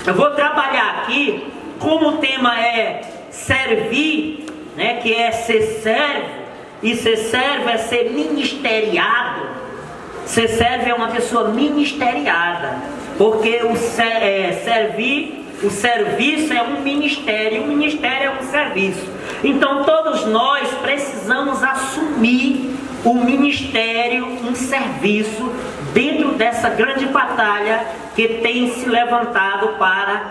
Eu vou trabalhar aqui, como o tema é servir, né, que é ser servo, e ser servo é ser ministeriado. Ser servo é uma pessoa ministeriada, porque o serviço é um ministério, o ministério é um serviço. Então todos nós precisamos assumir o ministério, um serviço, dentro dessa grande batalha que tem se levantado para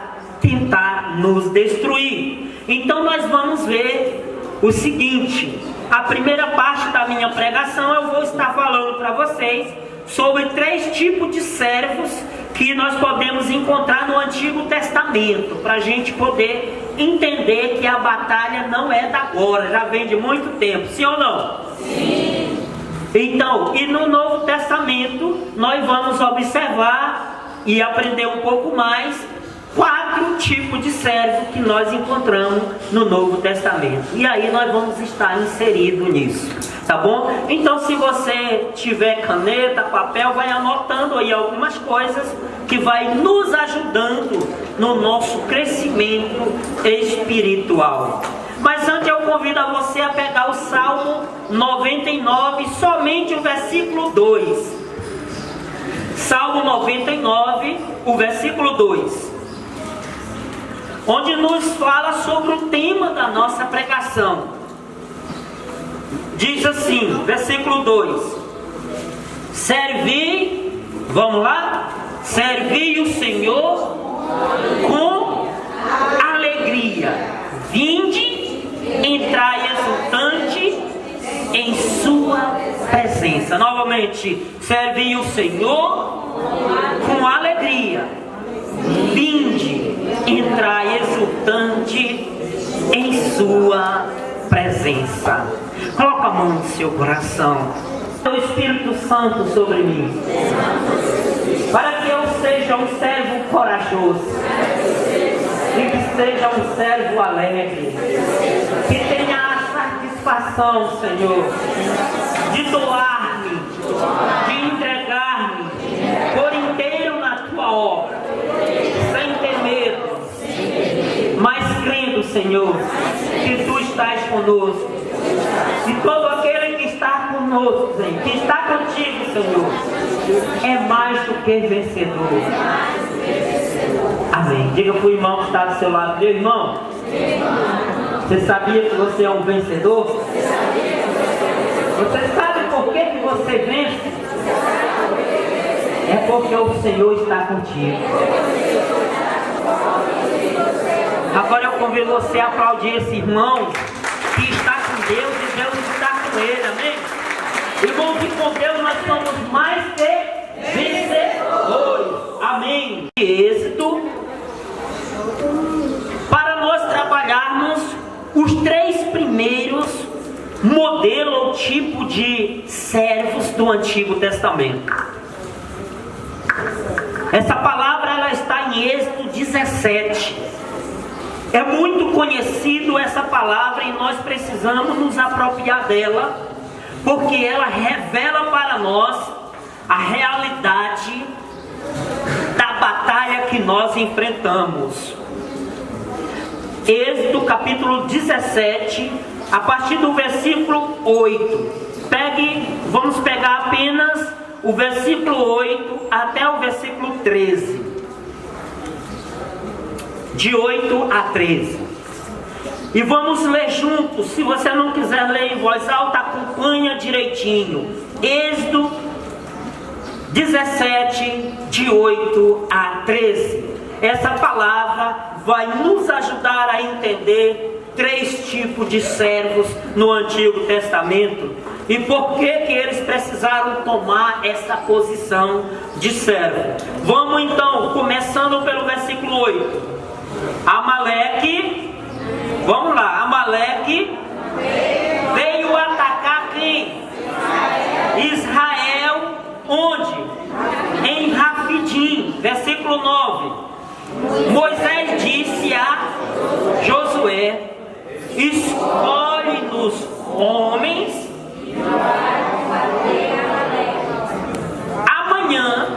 tentar nos destruir. Então nós vamos ver o seguinte: a primeira parte da minha pregação eu vou estar falando para vocês sobre 3 tipos de servos que nós podemos encontrar no Antigo Testamento, para a gente poder entender que a batalha não é da agora, já vem de muito tempo, sim ou não? Sim. Então, e no Novo Testamento nós vamos observar e aprender um pouco mais 4 tipos de servo que nós encontramos no Novo Testamento. E aí nós vamos estar inseridos nisso, tá bom? Então, se você tiver caneta, papel, vai anotando aí algumas coisas que vai nos ajudando no nosso crescimento espiritual. Mas antes eu convido a você a pegar o Salmo 99, somente o versículo 2. Salmo 99, o versículo 2. Onde nos fala sobre o tema da nossa pregação. Diz assim, versículo 2: servi, vamos lá? Servi o Senhor com alegria. Vinde, entrai exultante em sua presença. Novamente, servi o Senhor com alegria. Vinde, entrai exultante em sua presença. Coloca a mão no seu coração. O Espírito Santo sobre mim, para que eu seja um servo corajoso e que seja um servo alegre, que tenha a satisfação, Senhor, de doar-me, de entregar-me por inteiro na tua obra, sem ter medo, mas crendo, Senhor, que tu estás conosco. E todo aquele que está conosco, Senhor, que está contigo, Senhor, é mais do que vencedor. Amém. Diga para o irmão que está do seu lado: meu irmão, você sabia que você é um vencedor? Você sabe por que você vence? É porque o Senhor está contigo. Agora eu convido você a aplaudir esse irmão que está com Deus e Deus está com ele, amém? Irmão, que com Deus nós somos mais que vencedores, amém? Êxito, para nós trabalharmos os 3 primeiros modelos ou tipo de servos do Antigo Testamento. Essa palavra ela está em Êxodo 17. É muito conhecido essa palavra e nós precisamos nos apropriar dela, porque ela revela para nós a realidade da batalha que nós enfrentamos. Êxodo capítulo 17, a partir do versículo 8. Vamos pegar apenas o versículo 8 até o versículo 13. De 8 a 13. E vamos ler juntos. Se você não quiser ler em voz alta, acompanha direitinho. Êxodo 17, de 8 a 13. Essa palavra vai nos ajudar a entender 3 tipos de servos no Antigo Testamento e por que eles precisaram tomar essa posição de servo. Vamos então, começando pelo versículo 8. Amaleque, vamos lá, Amaleque veio atacar quem? Israel, onde? Em Rafidim, versículo 9. Moisés disse a Josué: escolhe-nos homens, amanhã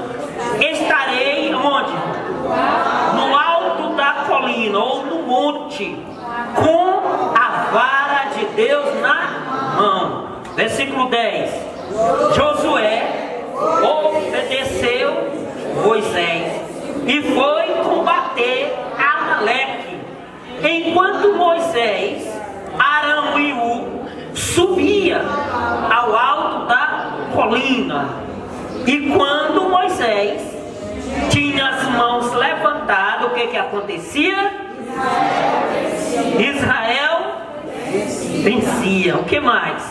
estarei onde? No alto com a vara de Deus na mão. Versículo 10. Josué obedeceu Moisés e foi combater Amaleque, enquanto Moisés, Arão e Ur subia ao alto da colina. E quando Moisés tinha as mãos levantadas, o que acontecia? Israel vencia. O que mais?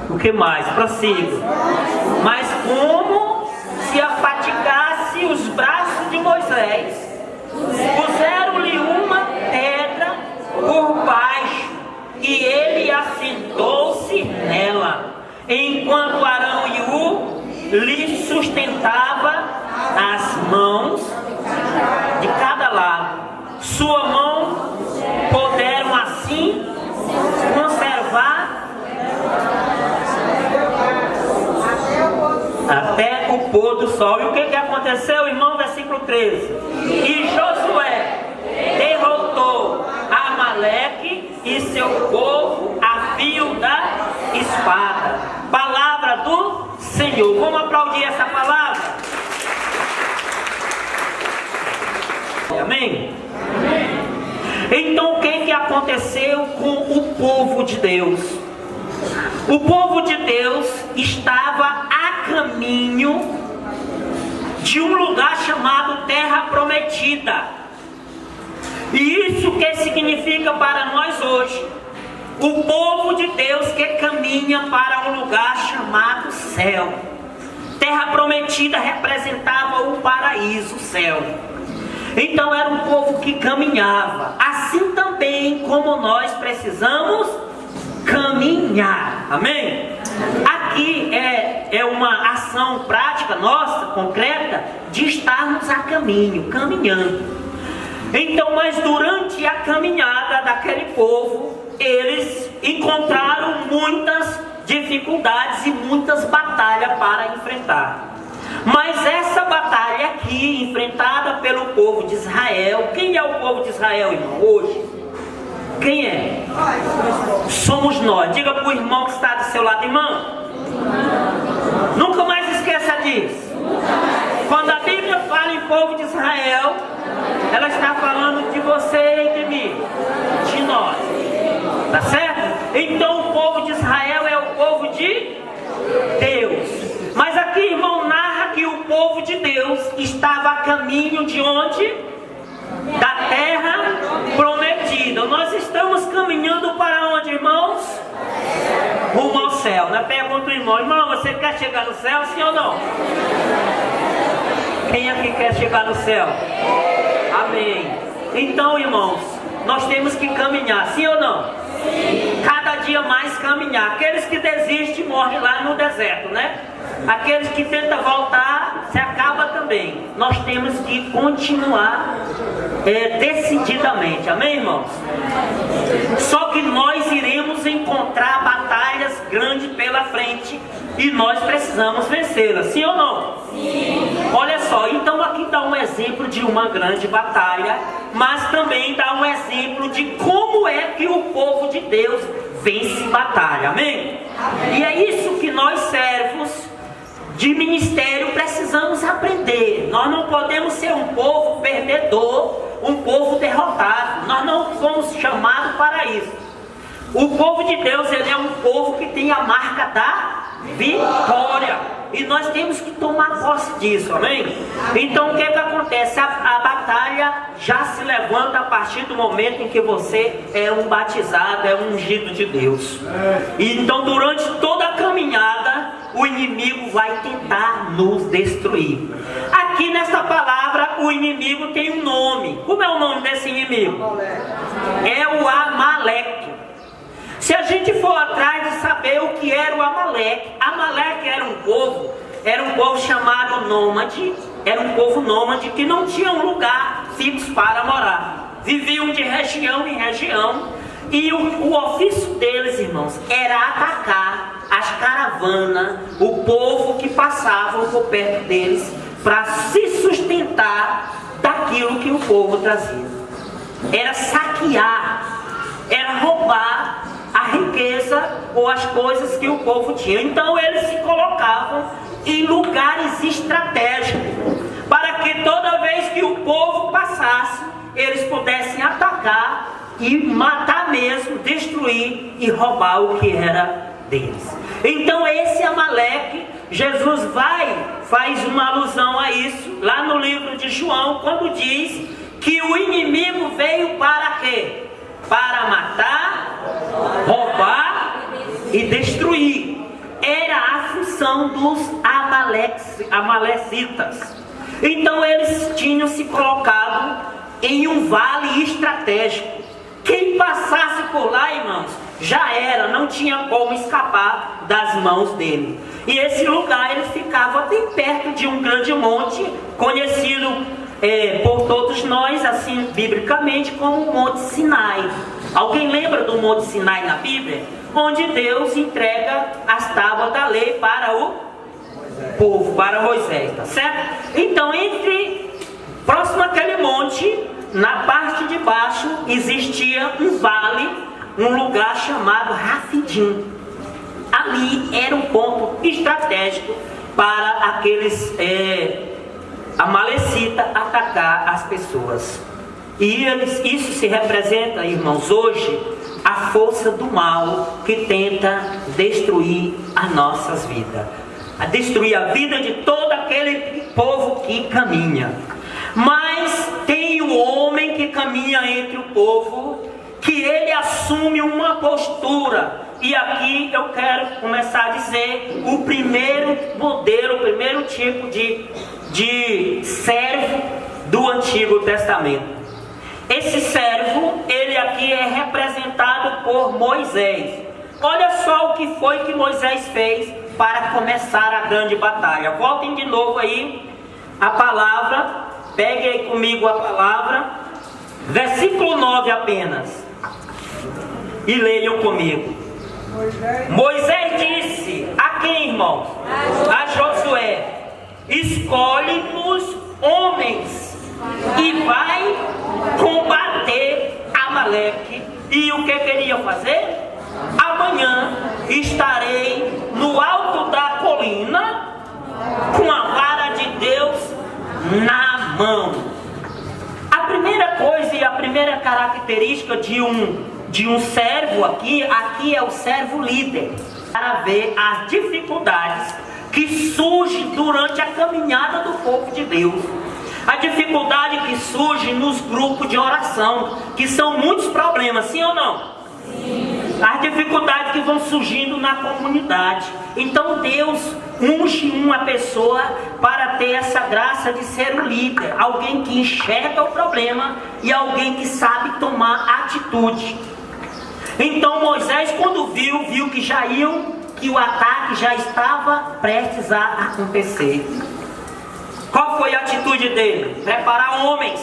O que mais? Prossiga. Mas como se afatigasse os braços de Moisés, puseram-lhe uma pedra por baixo e ele assentou-se nela, enquanto Arão e Ur lhe sustentava as mãos de cada lado. Sua mão puderam assim conservar até o pôr do sol. E o que aconteceu, irmão? Versículo 13. E Josué derrotou Amaleque e seu povo a fio da espada. Palavra do Senhor. Vamos aplaudir essa palavra? Amém? Então o que aconteceu com o povo de Deus? O povo de Deus estava a caminho de um lugar chamado Terra Prometida. E isso que significa para nós hoje? O povo de Deus que caminha para um lugar chamado céu. Terra Prometida representava o paraíso, o céu. Então era um povo que caminhava. Assim também como nós precisamos caminhar. Amém? Aqui é uma ação prática nossa, concreta, de estarmos a caminho, caminhando. Então, mas durante a caminhada daquele povo, eles encontraram muitas dificuldades e muitas batalhas para enfrentar. Mas essa batalha aqui, enfrentada pelo povo de Israel, quem é o povo de Israel, irmão, hoje? Quem é? Somos nós. Diga para o irmão que está do seu lado, irmão. Nunca mais esqueça disso. Quando a Bíblia fala em povo de Israel, ela está falando de você e de mim, de nós. Tá certo? Então o povo de Israel é o povo de Deus. Mas aqui, irmão, narra que o povo de Deus estava a caminho de onde? Da terra prometida. Nós estamos caminhando para onde, irmãos? Rumo ao céu, né? Pergunta o irmão: irmão, você quer chegar no céu, sim ou não? Quem aqui quer chegar no céu? Amém. Então, irmãos, nós temos que caminhar, sim ou não? Sim. Cada dia mais caminhar. Aqueles que desistem morrem lá no deserto, né? Aqueles que tentam voltar, se acaba também. Nós temos que continuar decididamente, amém, irmãos? Só que nós iremos encontrar batalhas grandes pela frente e nós precisamos vencê-las, sim ou não? Sim. Olha só, então aqui dá um exemplo de uma grande batalha, mas também dá um exemplo de como é que o povo de Deus vence batalha, amém? Amém. E é isso que nós servos de ministério precisamos aprender. Nós não podemos ser um povo perdedor, um povo derrotado. Nós não fomos chamados para isso. O povo de Deus, ele é um povo que tem a marca da vitória. E nós temos que tomar posse disso, amém? Então o que acontece? A batalha já se levanta a partir do momento em que você é um batizado, é um ungido de Deus. Então durante toda a caminhada, o inimigo vai tentar nos destruir. Aqui nessa palavra, o inimigo tem um nome. Como é o nome desse inimigo? É o Amaleque. Se a gente for atrás de saber o que era o Amaleque, Amaleque era um povo chamado nômade, era um povo nômade que não tinha um lugar fixo para morar. Viviam de região em região, e o ofício deles, irmãos, era atacar as caravanas, o povo que passavam por perto deles, para se sustentar daquilo que o povo trazia. Era saquear, era roubar a riqueza ou as coisas que o povo tinha. Então eles se colocavam em lugares estratégicos, para que toda vez que o povo passasse, eles pudessem atacar e matar mesmo, destruir e roubar o que era deles. Então esse Amaleque, Jesus faz uma alusão a isso lá no livro de João, quando diz que o inimigo veio para quê? Para matar, roubar e destruir. Era a função dos amalecitas. Então eles tinham se colocado em um vale estratégico. Quem passasse por lá, irmãos, já era, não tinha como escapar das mãos dele. E esse lugar ele ficava bem perto de um grande monte, conhecido por todos nós, assim, biblicamente, como o Monte Sinai. Alguém lembra do Monte Sinai na Bíblia? Onde Deus entrega as tábuas da lei para o povo, para Moisés, tá certo? Então, próximo àquele monte, na parte de baixo, existia um vale, um lugar chamado Rafidim. Ali era um ponto estratégico para aqueles amalecitas atacar as pessoas. E isso se representa, irmãos, hoje, a força do mal que tenta destruir as nossas vidas, a destruir a vida de todo aquele povo que caminha. Mas tem o homem que caminha entre o povo, que ele assume uma postura. E aqui eu quero começar a dizer o primeiro modelo, o primeiro tipo de servo do Antigo Testamento. Esse servo, ele aqui é representado por Moisés. Olha só o que foi que Moisés fez para começar a grande batalha. Voltem de novo aí a palavra, peguem aí comigo a palavra, versículo 9 apenas, e leiam comigo. Moisés disse a quem, irmãos? A Josué: escolhe-nos homens e vai combater Amaleque. E o que queria fazer? Amanhã estarei no alto da colina com a vara de Deus na mão. A primeira coisa e a primeira característica de um servo aqui é o servo líder, para ver as dificuldades que surgem durante a caminhada do povo de Deus. A dificuldade que surge nos grupos de oração, que são muitos problemas, sim ou não? Sim. As dificuldades que vão surgindo na comunidade. Então Deus unge uma pessoa para ter essa graça de ser o líder, alguém que enxerga o problema e alguém que sabe tomar atitude. Então Moisés, quando viu que o ataque já estava prestes a acontecer. Qual foi a atitude dele? Preparar homens,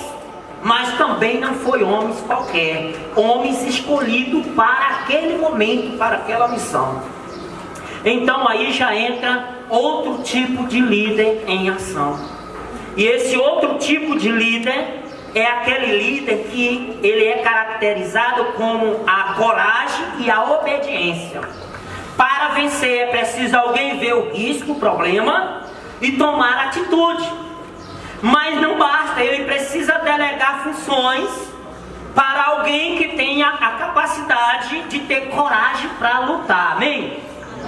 mas também não foi homens qualquer, homens escolhidos para aquele momento, para aquela missão. Então aí já entra outro tipo de líder em ação. E esse outro tipo de líder é aquele líder que ele é caracterizado como a coragem e a obediência. Para vencer é preciso alguém ver o risco, o problema e tomar atitude. Mas não basta, ele precisa delegar funções para alguém que tenha a capacidade de ter coragem para lutar. Amém?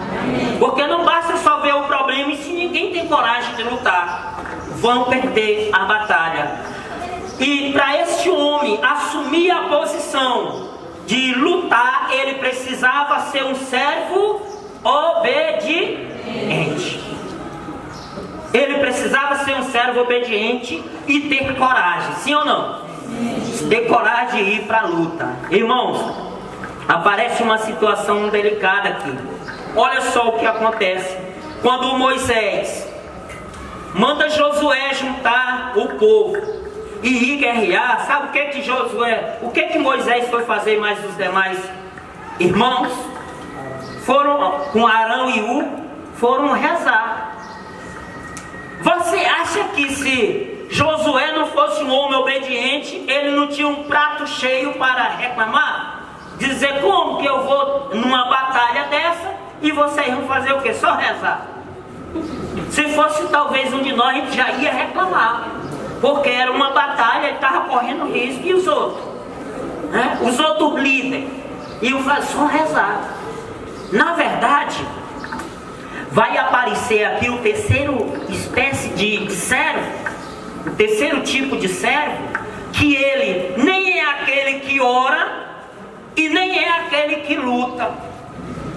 Amém? Porque não basta só ver o problema e se ninguém tem coragem de lutar, vão perder a batalha. E para este homem assumir a posição de lutar, ele precisava ser um servo obediente. Ele precisava ser um servo obediente e ter coragem, sim ou não? Sim. Ter coragem de ir para a luta. Irmãos, aparece uma situação delicada aqui. Olha só o que acontece. Quando Moisés manda Josué juntar o povo e ir guerrear, sabe o que Moisés foi fazer mais os demais irmãos? Foram com Arão e Ur, foram rezar. Você acha que se Josué não fosse um homem obediente, ele não tinha um prato cheio para reclamar? Dizer, como que eu vou numa batalha dessa e vocês vão fazer o quê? Só rezar. Se fosse talvez um de nós, a gente já ia reclamar, porque era uma batalha, ele estava correndo risco. E os outros? Né? Os outros líderes iam só rezar. Na verdade, vai aparecer aqui o terceiro espécie de servo, o terceiro tipo de servo, que ele nem é aquele que ora e nem é aquele que luta.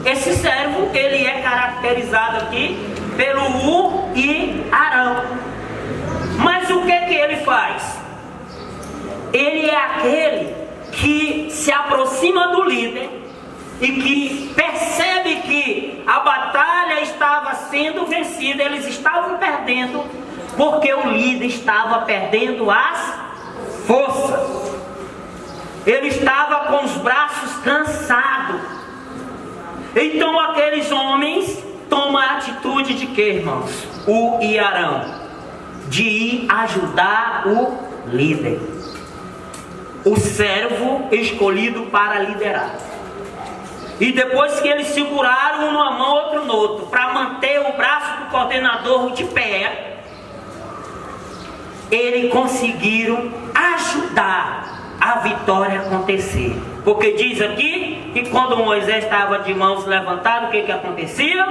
Esse servo, ele é caracterizado aqui pelo Ur e Arão. Mas o que ele faz? Ele é aquele que se aproxima do líder e que percebe que a batalha estava sendo vencida, eles estavam perdendo, porque o líder estava perdendo as forças. Ele estava com os braços cansados. Então aqueles homens tomam a atitude de quê, irmãos? Ur e Arão, de ir ajudar o líder, o servo escolhido para liderar. E depois que eles seguraram um numa mão, outro no outro, para manter o braço do coordenador de pé, eles conseguiram ajudar a vitória acontecer. Porque diz aqui que quando Moisés estava de mãos levantadas, o que acontecia?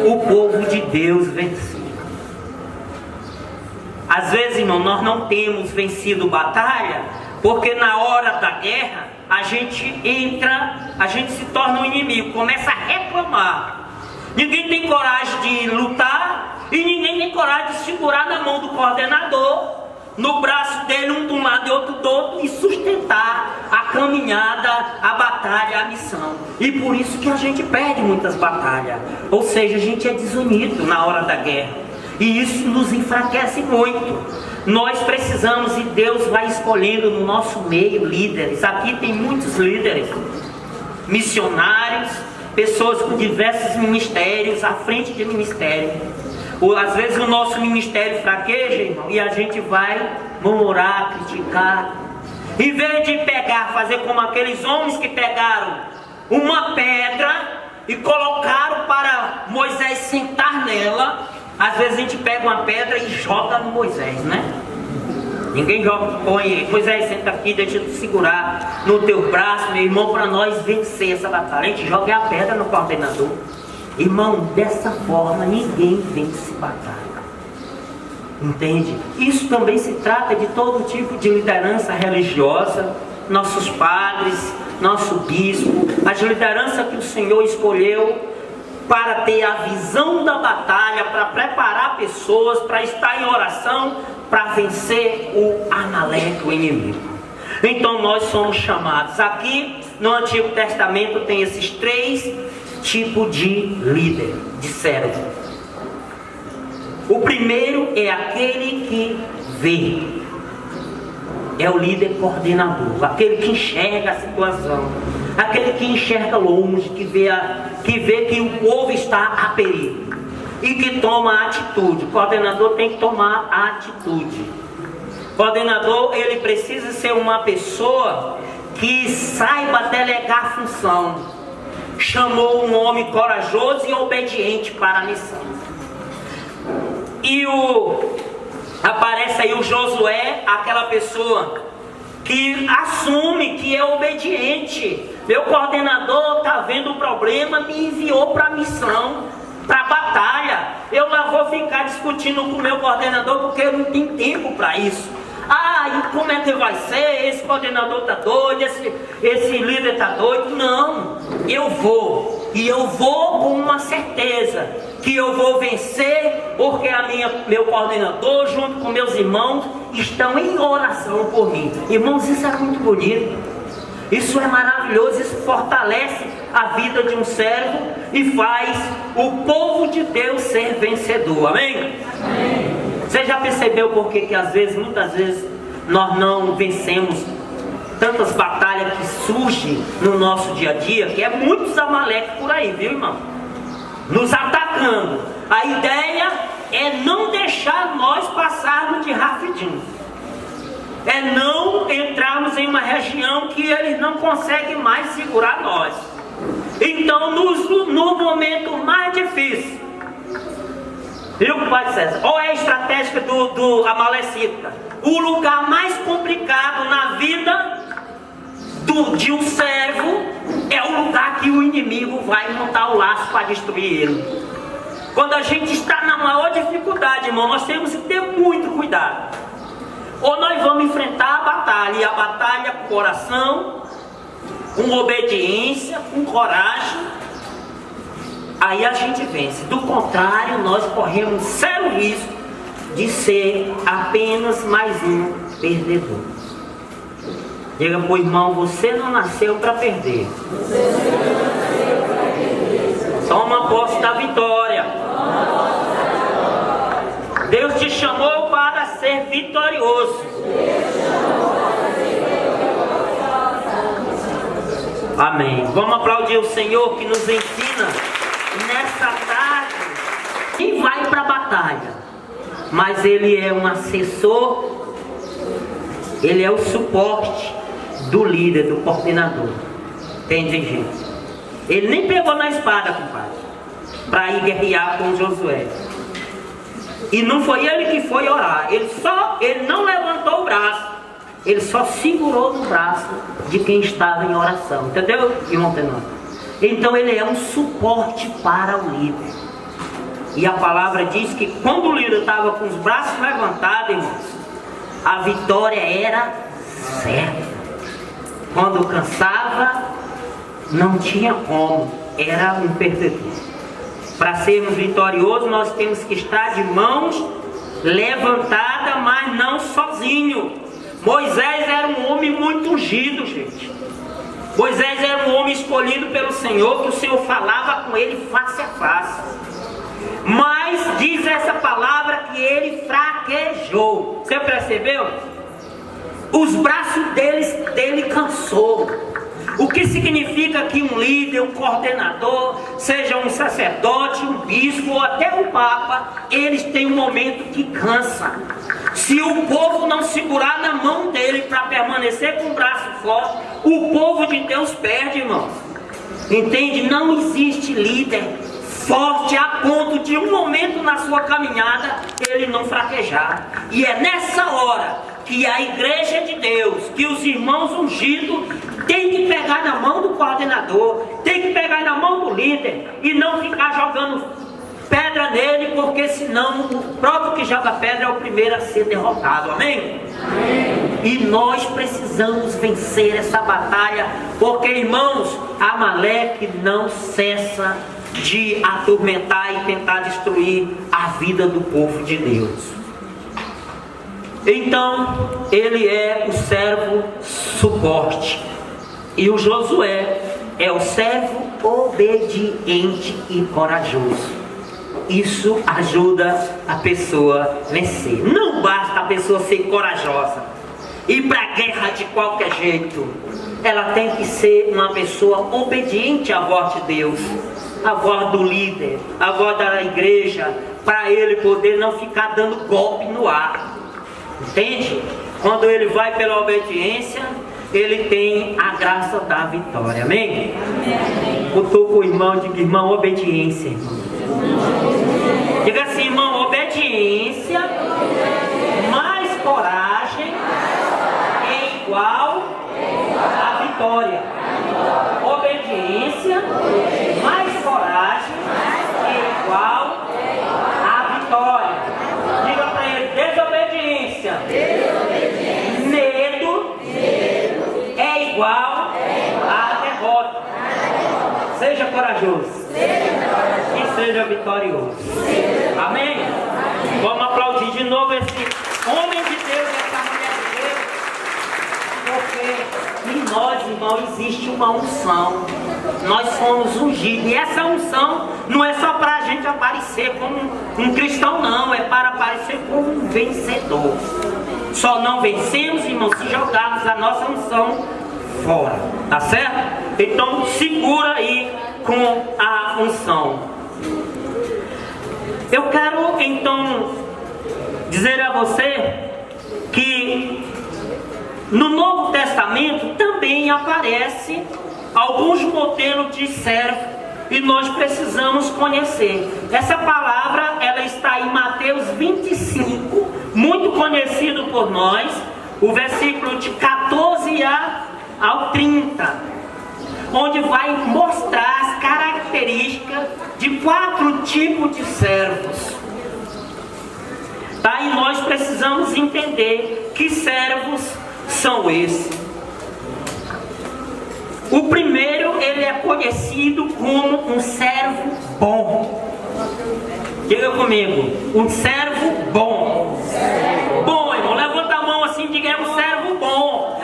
O povo de Deus vencia. Às vezes, irmão, nós não temos vencido batalha, porque na hora da guerra a gente entra, a gente se torna um inimigo, começa a reclamar. Ninguém tem coragem de lutar e ninguém tem coragem de segurar na mão do coordenador, no braço dele, um de um lado e outro do outro, e sustentar a caminhada, a batalha, a missão. E por isso que a gente perde muitas batalhas. Ou seja, a gente é desunido na hora da guerra. E isso nos enfraquece muito. Nós precisamos, e Deus vai escolhendo no nosso meio líderes. Aqui tem muitos líderes, missionários, pessoas com diversos ministérios, à frente de ministério. Às vezes o nosso ministério fraqueja, irmão, e a gente vai murmurar, criticar. Em vez de pegar, fazer como aqueles homens que pegaram uma pedra e colocaram para Moisés sentar nela. Às vezes a gente pega uma pedra e joga no Moisés, né? Ninguém joga, põe, Moisés, senta aqui, deixa eu te segurar no teu braço, meu irmão, para nós vencer essa batalha. A gente joga a pedra no coordenador. Irmão, dessa forma ninguém vence batalha. Entende? Isso também se trata de todo tipo de liderança religiosa. Nossos padres, nosso bispo, as lideranças que o Senhor escolheu para ter a visão da batalha, para preparar pessoas, para estar em oração, para vencer o Amaleque, o inimigo. Então nós somos chamados. Aqui no Antigo Testamento tem esses três tipos de líder, de servo. O primeiro é aquele que vê. É o líder coordenador, aquele que enxerga a situação, aquele que enxerga longe, que vê que o povo está a perigo e que toma a atitude. O coordenador tem que tomar a atitude. O coordenador, ele precisa ser uma pessoa que saiba delegar a função. Chamou um homem corajoso e obediente para a missão. E aparece aí o Josué, aquela pessoa que assume que é obediente. Meu coordenador está vendo o problema, me enviou para a missão, para a batalha. Eu lá vou ficar discutindo com o meu coordenador porque eu não tenho tempo para isso. E como é que vai ser? Esse coordenador está doido, esse líder está doido. Não, eu vou. E eu vou com uma certeza que eu vou vencer, porque meu coordenador, junto com meus irmãos, estão em oração por mim. Irmãos, isso é muito bonito. Isso é maravilhoso, isso fortalece a vida de um servo e faz o povo de Deus ser vencedor. Amém? Amém. Você já percebeu por que muitas vezes, nós não vencemos tantas batalhas que surgem no nosso dia a dia? Que é muitos amaleques por aí, viu, irmão? Nos atacando. A ideia é não deixar nós passarmos de rapidinho. É não entrarmos em uma região que eles não conseguem mais segurar nós. Então, no momento mais difícil, viu, Pai César? Olha a estratégia do Amalecitas. O lugar mais complicado na vida de um servo é o lugar que o inimigo vai montar o laço para destruir ele. Quando a gente está na maior dificuldade, irmão, nós temos que ter muito cuidado. Ou nós vamos enfrentar a batalha, e a batalha com coração, com obediência, com coragem, aí a gente vence. Do contrário, nós corremos sério risco de ser apenas mais um perdedor. Diga para o irmão: você não nasceu para perder. Toma posse da vitória. Deus te chamou para ser vitorioso. Amém. Vamos aplaudir o Senhor que nos ensina nessa tarde. Quem vai para a batalha, mas ele é um assessor, ele é o suporte do líder, do coordenador. Entende, gente? Ele nem pegou na espada, compadre, para ir guerrear com Josué. E não foi ele que foi orar. Ele não levantou o braço. Ele só segurou no braço de quem estava em oração. Entendeu, irmão Tenor? Então ele é um suporte para o líder. E a palavra diz que quando o líder estava com os braços levantados, irmãos, a vitória era certa. Quando cansava, não tinha como. Era um perdedor. Para sermos vitoriosos, nós temos que estar de mãos levantadas, mas não sozinho. Moisés era um homem muito ungido, gente. Moisés era um homem escolhido pelo Senhor, que o Senhor falava com ele face a face. Mas diz essa palavra que ele fraquejou. Você percebeu? Os braços dele cansou. O que significa que um líder, um coordenador, seja um sacerdote, um bispo ou até um papa, eles têm um momento que cansa. Se o povo não segurar na mão dele para permanecer com o braço forte, o povo de Deus perde, irmãos. Entende? Não existe líder forte a ponto de um momento na sua caminhada ele não fraquejar. E é nessa hora que a igreja de Deus, que os irmãos ungidos tem que pegar na mão do coordenador, tem que pegar na mão do líder e não ficar jogando pedra nele, porque senão o próprio que joga pedra é o primeiro a ser derrotado. Amém? Amém. E nós precisamos vencer essa batalha, porque, irmãos, Amaleque não cessa de atormentar e tentar destruir a vida do povo de Deus. Então, ele é o servo suporte. E o Josué é o servo obediente e corajoso. Isso ajuda a pessoa a vencer. Não basta a pessoa ser corajosa, ir para a guerra de qualquer jeito. Ela tem que ser uma pessoa obediente à voz de Deus, à voz do líder, à voz da igreja, para ele poder não ficar dando golpe no ar. Entende? Quando ele vai pela obediência, ele tem a graça da vitória. Amém? Amém. Botou com o irmão, diga: irmão, obediência, irmão. Diga assim: irmão, obediência mais coragem é igual a vitória. Obediência mais coragem é igual a vitória. Diga para ele: desobediência, medo é igual a derrota. Seja corajoso e seja vitorioso. Amém? Vamos aplaudir de novo esse homem de Deus, essa mulher de Deus, porque em nós, irmão, existe uma unção. Nós somos ungidos, e essa unção não é só para a gente aparecer como um cristão, não, é para aparecer como um vencedor. Só não vencemos, irmão, se jogarmos a nossa unção fora, tá certo? Então segura aí com a unção. Eu quero então dizer a você que no Novo Testamento também aparece alguns modelos de servo e nós precisamos conhecer. Essa palavra ela está em Mateus 25, muito conhecido por nós, o versículo de 14 ao 30, onde vai mostrar as características de 4 tipos de servos. Tá? E nós precisamos entender que servos são esses. O primeiro, ele é conhecido como um servo bom. Diga comigo, um servo bom. Bom, irmão, levanta a mão assim, diga, é um servo bom.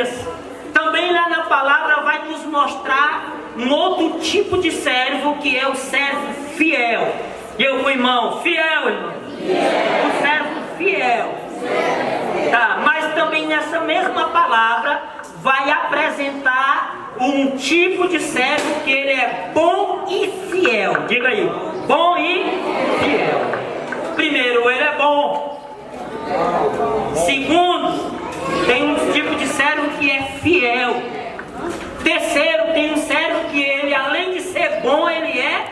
Isso. Também lá na palavra vai nos mostrar um outro tipo de servo, que é o servo fiel. Diga com o irmão, fiel, irmão. O servo fiel. Tá, mas também nessa mesma palavra vai apresentar um tipo de servo que ele é bom e fiel. Diga aí, bom e fiel. Primeiro, ele é bom. Segundo, tem um tipo de servo que é fiel. Terceiro, tem um servo que ele, além de ser bom, ele é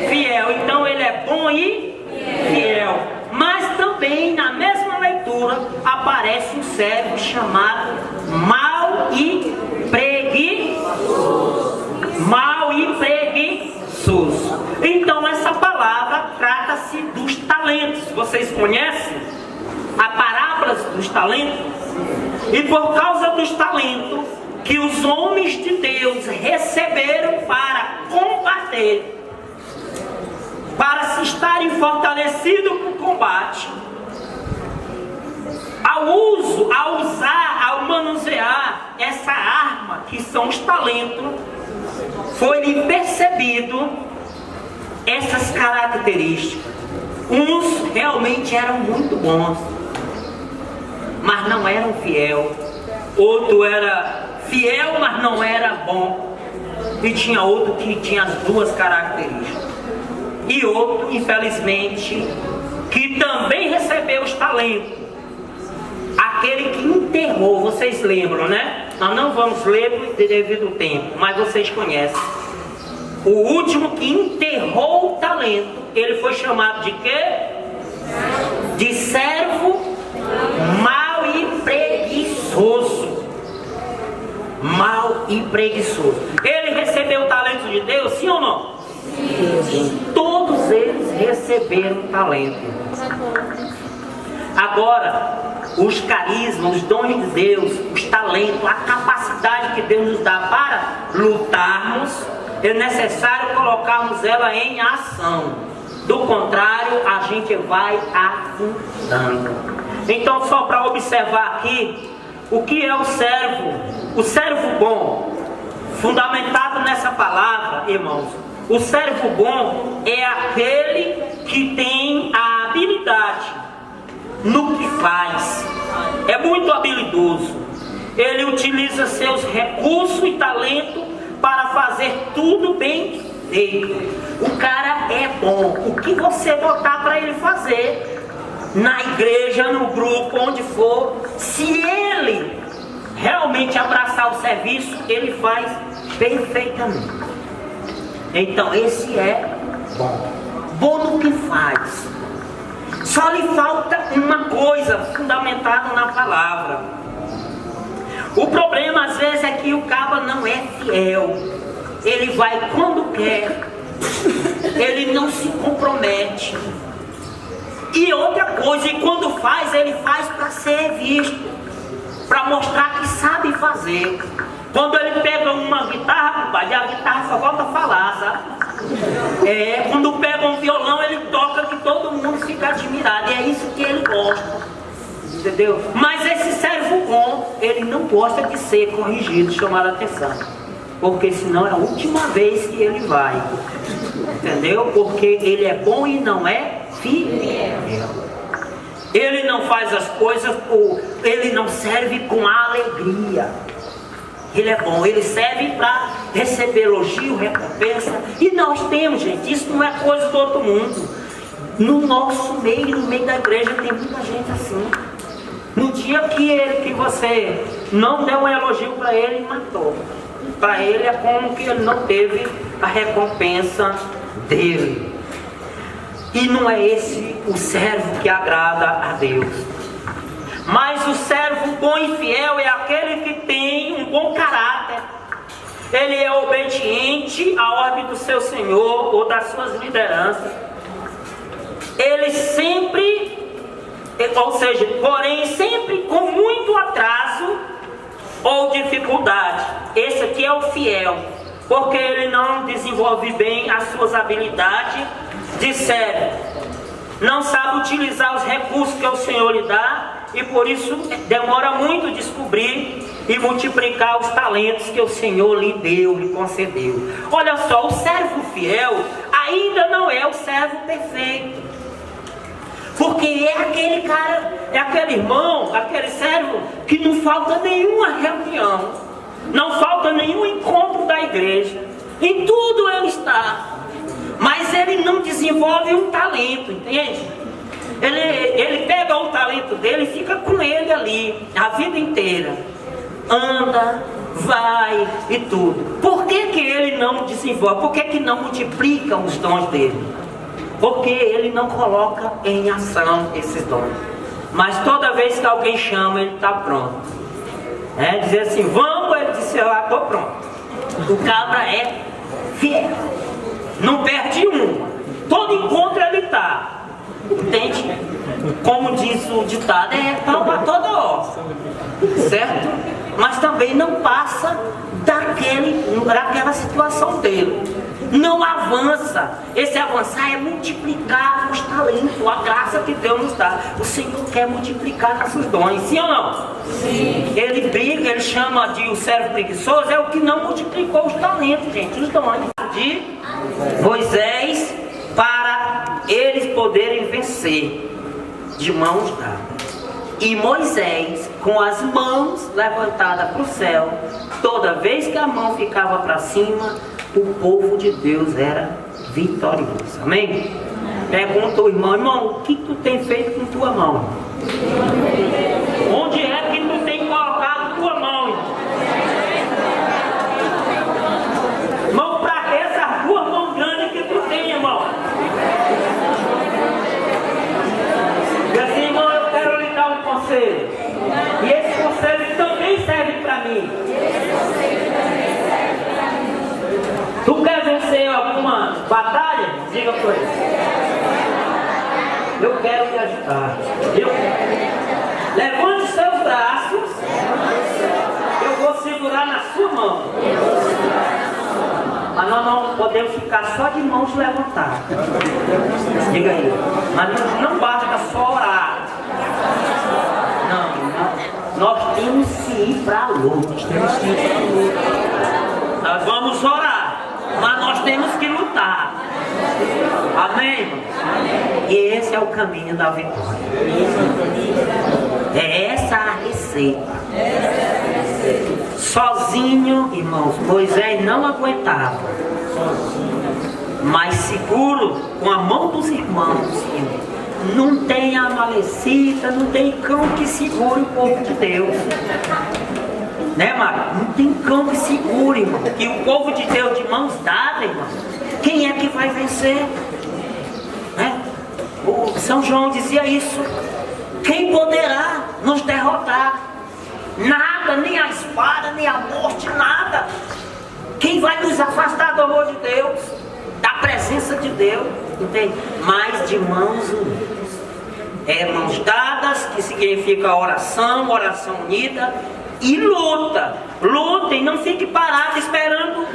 fiel. Então ele é bom e fiel. Mas também na mesma leitura aparece um servo chamado mau e preguiçoso. Mau e preguiçoso. Então essa palavra trata-se dos talentos. Vocês conhecem a parábola dos talentos? E por causa dos talentos que os homens de Deus receberam para combater, para se estarem fortalecidos para o combate, ao manusear essa arma que são os talentos, foi-lhe percebido essas características. Uns realmente eram muito bons, mas não eram fiel. Outro era fiel, mas não era bom. E tinha outro que tinha as duas características. E outro, infelizmente, que também recebeu os talentos. Aquele que enterrou, vocês lembram, né? Nós não vamos ler devido ao tempo, mas vocês conhecem. O último que enterrou o talento, ele foi chamado de quê? De servo mau e preguiçoso. Mau e preguiçoso. Ele recebeu o talento de Deus, sim ou não? Sim. Todos eles receberam talento. Agora, os carismas, os dons de Deus, os talentos, a capacidade que Deus nos dá para lutarmos, é necessário colocarmos ela em ação. Do contrário, a gente vai afundando. Então, só para observar aqui, o que é o servo? O servo bom, fundamentado nessa palavra, irmãos, o servo bom é aquele que tem a habilidade no que faz, é muito habilidoso. Ele utiliza seus recursos e talento para fazer tudo bem feito. O cara é bom. O que você botar para ele fazer, na igreja, no grupo, onde for, se ele realmente abraçar o serviço, ele faz perfeitamente. Então esse é bom. Bom no que faz. Só lhe falta uma coisa fundamentada na palavra. O problema às vezes é que o caba não é fiel. Ele vai quando quer. Ele não se compromete. E outra coisa, e quando faz, ele faz para ser visto, para mostrar que sabe fazer. Quando ele pega uma guitarra, a guitarra só volta a falar, sabe? Quando pega um violão, ele toca que todo mundo fica admirado. E é isso que ele gosta. Entendeu? Mas esse servo bom, ele não gosta de ser corrigido, chamar a atenção. Porque senão é a última vez que ele vai. Entendeu? Porque ele é bom e não é fiel. Ele não faz as coisas, ele não serve com alegria. Ele é bom, ele serve para receber elogio, recompensa. E nós temos, gente, isso não é coisa do outro mundo. No nosso meio, no meio da igreja, tem muita gente assim. No dia que você não deu um elogio para ele, matou. Para ele é como que ele não teve a recompensa dele. E não é esse o servo que agrada a Deus. Mas o servo bom e fiel é aquele que tem um bom caráter. Ele é obediente à ordem do seu Senhor ou das suas lideranças. Ele sempre, ou seja, porém sempre com muito atraso ou dificuldade. Esse aqui é o fiel, porque ele não desenvolve bem as suas habilidades de servo. Não sabe utilizar os recursos que o Senhor lhe dá. E por isso demora muito descobrir e multiplicar os talentos que o Senhor lhe deu, lhe concedeu. Olha só, o servo fiel ainda não é o servo perfeito. Porque é aquele cara, é aquele irmão, aquele servo que não falta nenhuma reunião, não falta nenhum encontro da igreja. Em tudo ele está. Mas ele não desenvolve um talento, entende? Ele pega o talento dele e fica com ele ali a vida inteira. Anda, vai e tudo. Por que que ele não desenvolve? Por que que não multiplica os dons dele? Porque ele não coloca em ação esses dons. Mas toda vez que alguém chama, ele está pronto. Dizer assim, vamos, ele disse, eu estou pronto. O cabra é fiel. Não perde uma. Todo encontro ele está. Entende? Como diz o ditado, é pau para toda obra, certo? Mas também não passa daquela situação dele. Não avança. Esse avançar é multiplicar os talentos, a graça que Deus nos dá. O Senhor quer multiplicar nossos dons, sim ou não? Sim. Ele briga, ele chama de o servo preguiçoso, é o que não multiplicou os talentos, gente, os dons de Moisés, para eles poderem vencer de mãos dadas. E Moisés, com as mãos levantadas para o céu, toda vez que a mão ficava para cima, o povo de Deus era vitorioso. Amém? Pergunta o irmão, o que tu tem feito com tua mão? Onde é que tu tem colocado tua mão? Irmão, para que essa tua mão grande que tu tem, irmão? E assim, irmão, eu quero lhe dar um conselho. E esse conselho também serve para mim. Tu quer vencer alguma batalha? Diga por isso. Eu quero te ajudar. Levante seus braços. Eu vou segurar na sua mão. Mas nós não podemos ficar só de mãos levantadas. Diga aí. Mas não basta só orar. Não. Nós temos que ir para a luta. Nós vamos orar. Mas nós temos que lutar. Amém, irmão? E esse é o caminho da vitória. É essa a receita. Sozinho, irmãos, Moisés não aguentava. Mas seguro, com a mão dos irmãos, não tem amalecida, não tem cão que segure o povo de Deus. Né, Mário? Não tem cão que segure, irmão. E o povo de Deus de mãos dadas, irmão, quem é que vai vencer? Né? O São João dizia isso. Quem poderá nos derrotar? Nada, nem a espada, nem a morte, nada. Quem vai nos afastar do amor de Deus? Da presença de Deus? Entende? Mas de mãos unidas. Mãos dadas, que significa oração, oração unida. E luta, luta, e não fique parado esperando,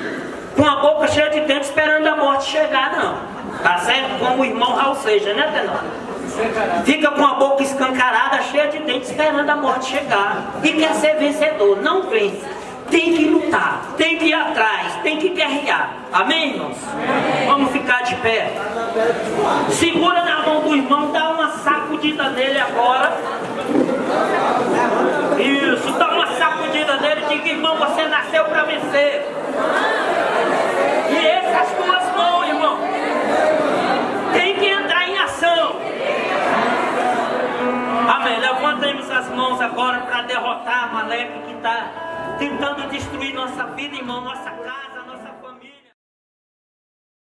com a boca cheia de dentes, esperando a morte chegar, não. Tá certo? Como o irmão Raul seja, né, Tenório? Fica com a boca escancarada, cheia de dentes, esperando a morte chegar. E quer ser vencedor, não vence. Tem que lutar, tem que ir atrás, tem que guerrear. Amém, irmãos? Amém. Vamos ficar de pé. Segura na mão do irmão, dá uma sacudida nele agora. Isso, dá uma sacudida nele, diga, irmão, você nasceu agora para derrotar Amaleque que está tentando destruir nossa vida, irmão, nossa casa.